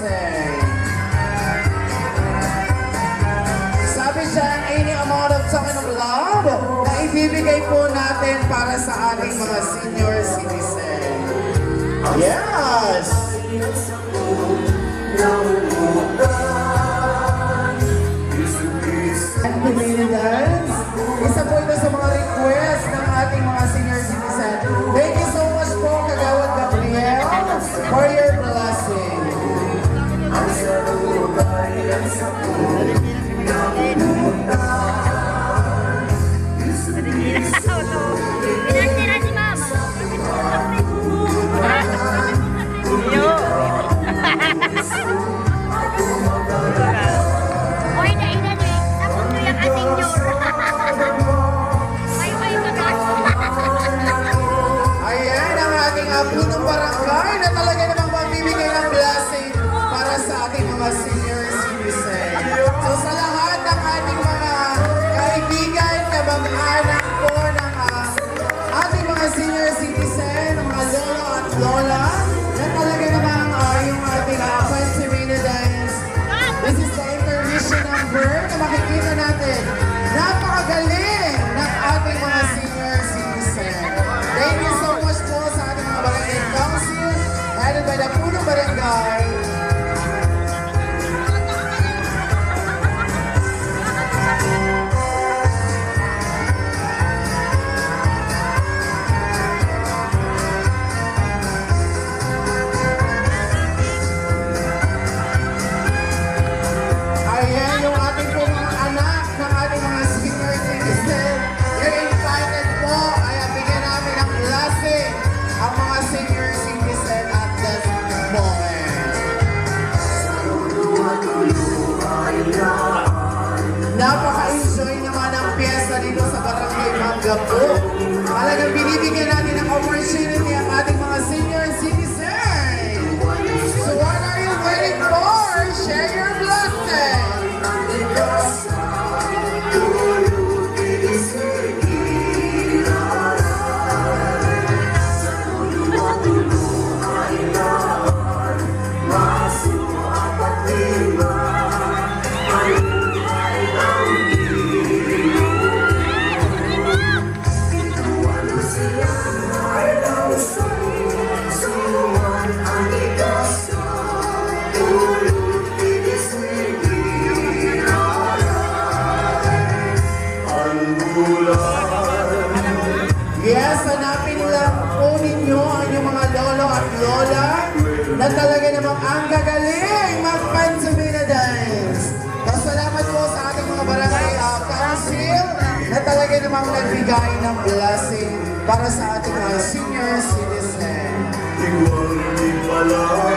citizen. Sabi dyan, any amount of token of love na ibibigay po natin para sa ating mga senior citizen. Yes! And Pilipinas, isa po ito sa mga request ng ating mga senior citizen. Thank you so much po, Kagawad Gabriel, for your blessing. Pinagtira si Mama. Oy, nainan eh. Sabot nyo yung ating nyor. May bagas. Ayan ang ating punong barangay na talaga namang mamimigay ng blessing para sa ating mga senior citizen. So sa lahat ng ating mga kaibigan, kamag-anak po ng ating mga senior citizen, mga lolo at lola, na talaga namang yung ating Pansimina Dance. This is the intermission number na makikita natin. Napakagaling ng ating mga senior citizen. Thank you so much po sa ating mga barangay council, headed by the Punong Barangay. Ayan yung ating po mga anak ng ating mga senior citizen. You're invited po. Ayan, bigyan namin ng blessing ang mga senior citizen at this moment. Napaka-enjoy naman ang piyesta dito sa Barangay Manggapo. Talagang binibigyan natin ng opportunity ang ating mga senior citizen. So what are you waiting for? Share your blessing. Yes, hanapin lang po ninyo ang inyong mga lolo at lola na talaga namang ang gagaling mag-Pansimina Dance. Pasalamat po sa ating mga barangay council na talaga namang nagbigay ng blessing para sa ating mga senior citizen. Igual di pala